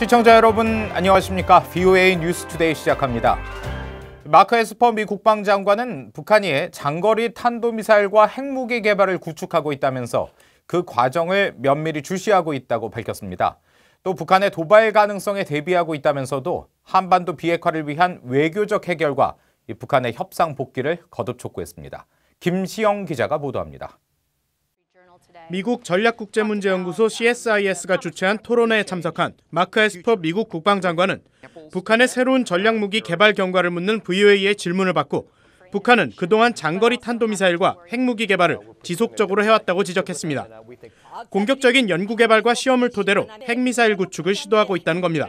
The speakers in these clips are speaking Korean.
시청자 여러분 안녕하십니까? VOA 뉴스투데이 시작합니다. 마크 에스퍼 미 국방장관은 북한이 장거리 탄도미사일과 핵무기 개발을 구축하고 있다면서 그 과정을 면밀히 주시하고 있다고 밝혔습니다. 또 북한의 도발 가능성에 대비하고 있다면서도 한반도 비핵화를 위한 외교적 해결과 북한의 협상 복귀를 거듭 촉구했습니다. 김시영 기자가 보도합니다. 미국 전략국제문제연구소 CSIS가 주최한 토론회에 참석한 마크 에스퍼 미국 국방장관은 북한의 새로운 전략무기 개발 경과를 묻는 VOA의 질문을 받고 북한은 그동안 장거리 탄도미사일과 핵무기 개발을 지속적으로 해왔다고 지적했습니다. 공격적인 연구개발과 시험을 토대로 핵미사일 구축을 시도하고 있다는 겁니다.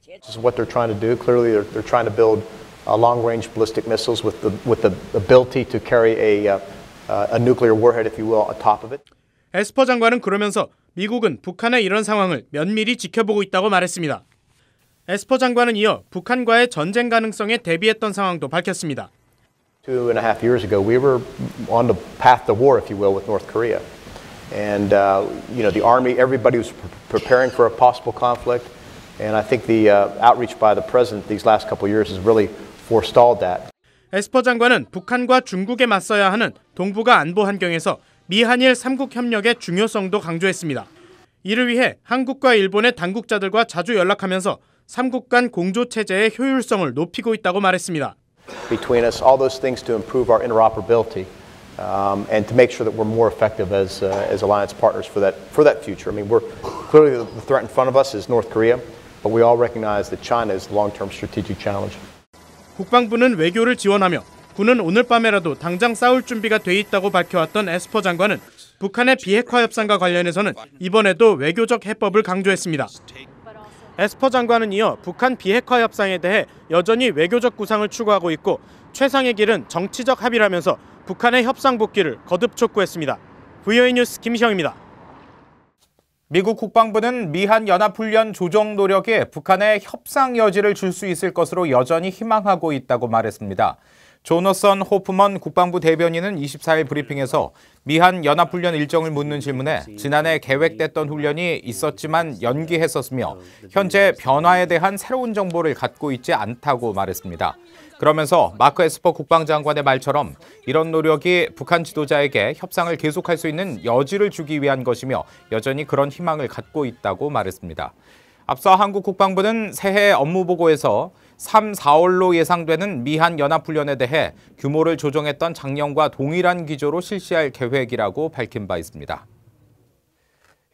This is what they're trying to do. Clearly, they're trying to build long-range ballistic missiles with the ability to carry a nuclear warhead, if you will, atop of it. 에스퍼 장관은 그러면서 미국은 북한의 이런 상황을 면밀히 지켜보고 있다고 말했습니다. 에스퍼 장관은 이어 북한과의 전쟁 가능성에 대비했던 상황도 밝혔습니다. 2.5 years ago, we were on the path to war, if you will, with North Korea. And, the Army, everybody was preparing for a possible conflict. And I think the outreach by the president these last couple of years has really forestalled that. 에스퍼 장관은 북한과 중국에 맞서야 하는 동북아 안보 환경에서 미한일 3국 협력의 중요성도 강조했습니다. 이를 위해 한국과 일본의 당국자들과 자주 연락하면서 3국 간 공조 체제의 효율성을 높이고 있다고 말했습니다. Between us, all those things to improve our interoperability and to make sure that we're more effective as alliance partners for that future. I mean, we're clearly the threat in front of us is North Korea, but we all recognize that China is the long-term strategic challenge. 국방부는 외교를 지원하며 군은 오늘 밤에라도 당장 싸울 준비가 돼 있다고 밝혀왔던 에스퍼 장관은 북한의 비핵화 협상과 관련해서는 이번에도 외교적 해법을 강조했습니다. 에스퍼 장관은 이어 북한 비핵화 협상에 대해 여전히 외교적 구상을 추구하고 있고 최상의 길은 정치적 합의라면서 북한의 협상 복귀를 거듭 촉구했습니다. VOA 뉴스 김시영입니다. 미국 국방부는 미한 연합훈련 조정 노력에 북한의 협상 여지를 줄 수 있을 것으로 여전히 희망하고 있다고 말했습니다. 조너선 호프먼 국방부 대변인은 24일 브리핑에서 미한 연합훈련 일정을 묻는 질문에 지난해 계획됐던 훈련이 있었지만 연기했었으며 현재 변화에 대한 새로운 정보를 갖고 있지 않다고 말했습니다. 그러면서 마크 에스퍼 국방장관의 말처럼 이런 노력이 북한 지도자에게 협상을 계속할 수 있는 여지를 주기 위한 것이며 여전히 그런 희망을 갖고 있다고 말했습니다. 앞서 한국 국방부는 새해 업무보고에서 3, 4월로 예상되는 미한 연합훈련에 대해 규모를 조정했던 작년과 동일한 기조로 실시할 계획이라고 밝힌 바 있습니다.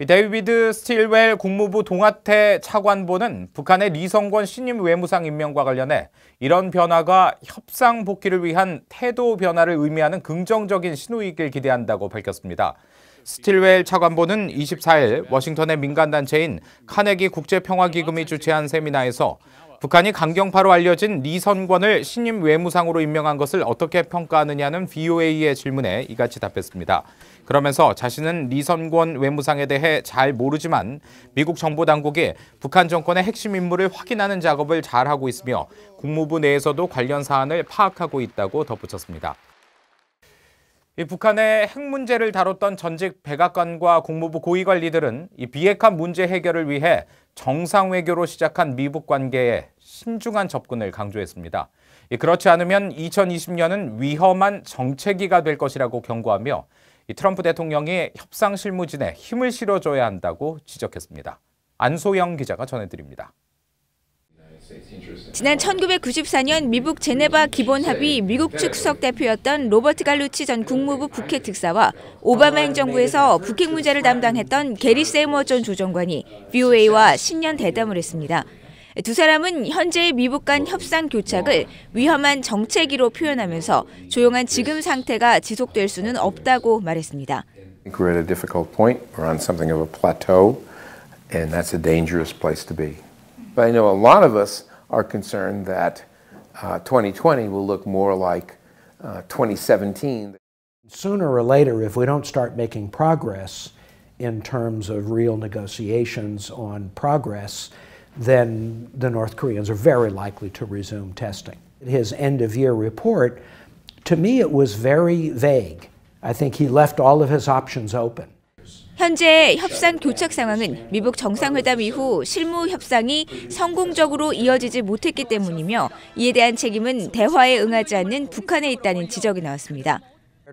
데이비드 스틸웰 국무부 동아태 차관보는 북한의 리성권 신임 외무상 임명과 관련해 이런 변화가 협상 복귀를 위한 태도 변화를 의미하는 긍정적인 신호이길 기대한다고 밝혔습니다. 스틸웰 차관보는 24일 워싱턴의 민간단체인 카네기 국제평화기금이 주최한 세미나에서 북한이 강경파로 알려진 리선권을 신임 외무상으로 임명한 것을 어떻게 평가하느냐는 VOA의 질문에 이같이 답했습니다. 그러면서 자신은 리선권 외무상에 대해 잘 모르지만 미국 정보당국이 북한 정권의 핵심 인물을 확인하는 작업을 잘하고 있으며 국무부 내에서도 관련 사안을 파악하고 있다고 덧붙였습니다. 북한의 핵 문제를 다뤘던 전직 백악관과 국무부 고위관리들은 이 비핵화 문제 해결을 위해 정상 외교로 시작한 미북 관계에 신중한 접근을 강조했습니다. 그렇지 않으면 2020년은 위험한 정체기가 될 것이라고 경고하며 트럼프 대통령이 협상 실무진에 힘을 실어줘야 한다고 지적했습니다. 안소영 기자가 전해드립니다. 지난 1994년 미북 제네바 기본합의 미국 측 수석 대표였던 로버트 갈루치 전 국무부 북핵 특사와 오바마 행정부에서 북핵 문제를 담당했던 게리 세이머 전 조정관이 VOA와 신년 대담을 했습니다. 두 사람은 현재의 미북 간 협상 교착을 위험한 정체기로 표현하면서 조용한 지금 상태가 지속될 수는 없다고 말했습니다. We're at a difficult point. We're on something of a plateau, and that's a dangerous place to be. But I know a lot of us are concerned that 2020 will look more like 2017. Sooner or later, if we don't start making progress in terms of real negotiations on progress, then the North Koreans are very likely to resume testing. His end-of-year report, to me, it was very vague. I think he left all of his options open. 현재 협상 교착 상황은 미북 정상회담 이후 실무 협상이 성공적으로 이어지지 못했기 때문이며 이에 대한 책임은 대화에 응하지 않는 북한에 있다는 지적이 나왔습니다.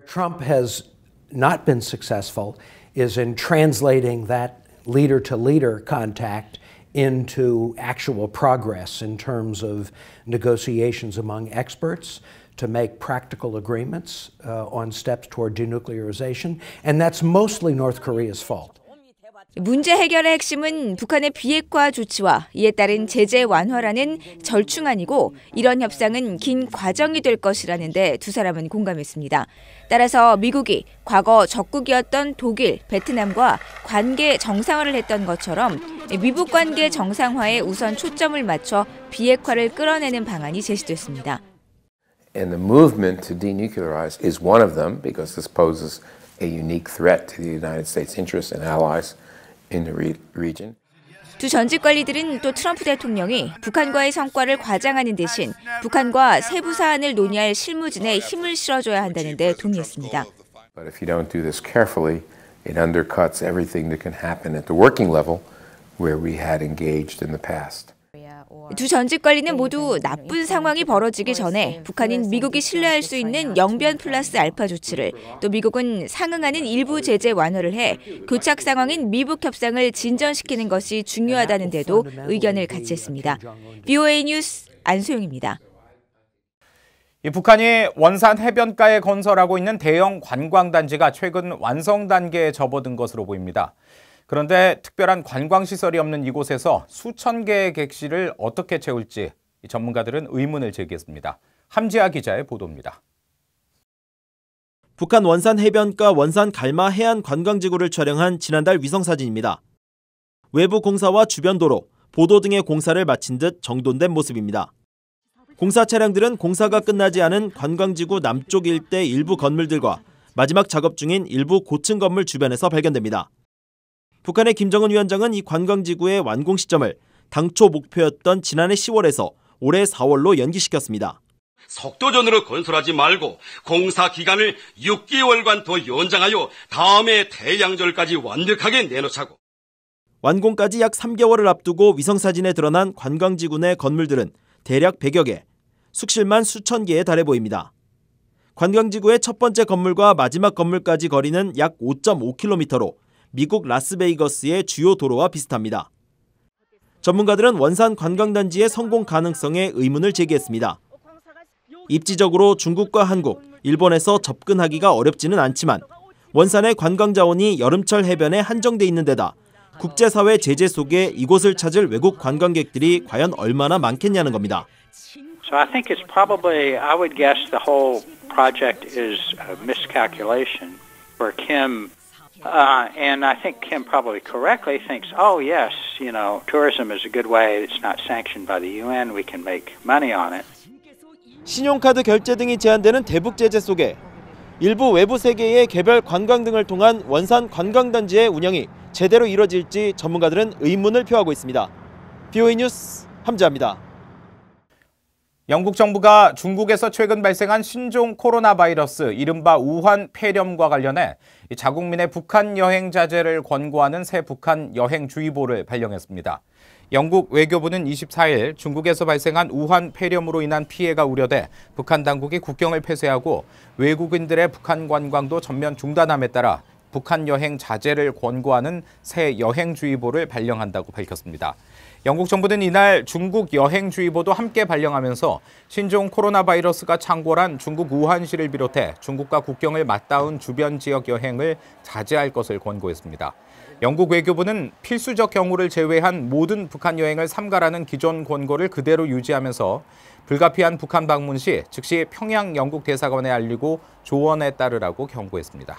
Trump has not been successful is in translating that leader-to-leader contact into actual progress in terms of negotiations among experts to make practical agreements on steps toward denuclearization, and that's mostly North Korea's fault. 문제 해결의 핵심은 북한의 비핵화 조치와 이에 따른 제재 완화라는 절충안이고 이런 협상은 긴 과정이 될 것이라는데 두 사람은 공감했습니다. 따라서 미국이 과거 적국이었던 독일, 베트남과 관계 정상화를 했던 것처럼 미북 관계 정상화에 우선 초점을 맞춰 비핵화를 끌어내는 방안이 제시됐습니다. And the movement to denuclearize is one of them because this poses a unique threat to the United States interests and allies in the region. 두 전직 관리들은 또 트럼프 대통령이 북한과의 성과를 과장하는 대신 북한과 세부 사안을 논의할 실무진에 힘을 실어줘야 한다는 데 동의했습니다. But if you don't do this carefully, it undercuts everything that can happen at the working level where we had engaged in the past. 두 전직 관리는 모두 나쁜 상황이 벌어지기 전에 북한인 미국이 신뢰할 수 있는 영변 플러스 알파 조치를 또 미국은 상응하는 일부 제재 완화를 해 교착 상황인 미북 협상을 진전시키는 것이 중요하다는 데도 의견을 같이 했습니다. BOA 뉴스 안소영입니다. 북한이 원산 해변가에 건설하고 있는 대형 관광단지가 최근 완성 단계에 접어든 것으로 보입니다. 그런데 특별한 관광시설이 없는 이곳에서 수천 개의 객실을 어떻게 채울지 전문가들은 의문을 제기했습니다. 함지아 기자의 보도입니다. 북한 원산 해변가 원산 갈마 해안 관광지구를 촬영한 지난달 위성사진입니다. 외부 공사와 주변 도로, 보도 등의 공사를 마친 듯 정돈된 모습입니다. 공사 차량들은 공사가 끝나지 않은 관광지구 남쪽 일대 일부 건물들과 마지막 작업 중인 일부 고층 건물 주변에서 발견됩니다. 북한의 김정은 위원장은 이 관광지구의 완공 시점을 당초 목표였던 지난해 10월에서 올해 4월로 연기시켰습니다. 속도전으로 건설하지 말고 공사 기간을 6개월간 더 연장하여 다음해 태양절까지 완벽하게 내놓자고. 완공까지 약 3개월을 앞두고 위성사진에 드러난 관광지구 내 건물들은 대략 100여 개, 숙실만 수천 개에 달해 보입니다. 관광지구의 첫 번째 건물과 마지막 건물까지 거리는 약 5.5km로 미국 라스베이거스의 주요 도로와 비슷합니다. 전문가들은 원산 관광단지의 성공 가능성에 의문을 제기했습니다. 입지적으로 중국과 한국, 일본에서 접근하기가 어렵지는 않지만 원산의 관광자원이 여름철 해변에 한정돼 있는 데다 국제사회 제재 속에 이곳을 찾을 외국 관광객들이 과연 얼마나 많겠냐는 겁니다. So I think it's probably, I would guess the whole project is a miscalculation for Kim. And I think Kim probably correctly thinks, oh yes, you know, tourism is a good way. It's not sanctioned by the UN. We can make money on it. 신용카드 결제 등이 제한되는 대북 제재 속에 일부 외부 세계의 개별 관광 등을 통한 원산 관광단지의 운영이 제대로 이뤄질지 전문가들은 의문을 표하고 있습니다. BOA 뉴스 함지아입니다. 영국 정부가 중국에서 최근 발생한 신종 코로나 바이러스 이른바 우한 폐렴과 관련해 자국민의 북한 여행 자제를 권고하는 새 북한 여행주의보를 발령했습니다. 영국 외교부는 24일 중국에서 발생한 우한 폐렴으로 인한 피해가 우려돼 북한 당국이 국경을 폐쇄하고 외국인들의 북한 관광도 전면 중단함에 따라 북한 여행 자제를 권고하는 새 여행주의보를 발령한다고 밝혔습니다. 영국 정부는 이날 중국 여행주의보도 함께 발령하면서 신종 코로나 바이러스가 창궐한 중국 우한시를 비롯해 중국과 국경을 맞닿은 주변 지역 여행을 자제할 것을 권고했습니다. 영국 외교부는 필수적 경우를 제외한 모든 북한 여행을 삼가라는 기존 권고를 그대로 유지하면서 불가피한 북한 방문 시 즉시 평양 영국 대사관에 알리고 조언에 따르라고 경고했습니다.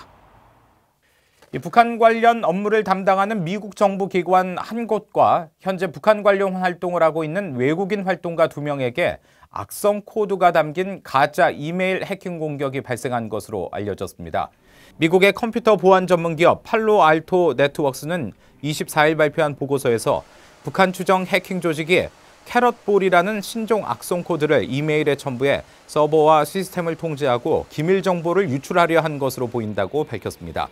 북한 관련 업무를 담당하는 미국 정부 기관 한 곳과 현재 북한 관련 활동을 하고 있는 외국인 활동가 2명에게 악성 코드가 담긴 가짜 이메일 해킹 공격이 발생한 것으로 알려졌습니다. 미국의 컴퓨터 보안 전문 기업 팔로알토 네트워크스는 24일 발표한 보고서에서 북한 추정 해킹 조직이 캐럿볼이라는 신종 악성 코드를 이메일에 첨부해 서버와 시스템을 통제하고 기밀 정보를 유출하려 한 것으로 보인다고 밝혔습니다.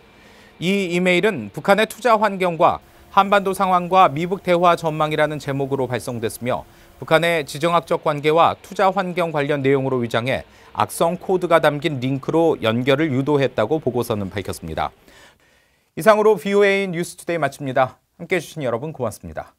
이 이메일은 북한의 투자 환경과 한반도 상황과 미북 대화 전망이라는 제목으로 발송됐으며 북한의 지정학적 관계와 투자 환경 관련 내용으로 위장해 악성 코드가 담긴 링크로 연결을 유도했다고 보고서는 밝혔습니다. 이상으로 VOA 뉴스투데이 마칩니다. 함께해 주신 여러분 고맙습니다.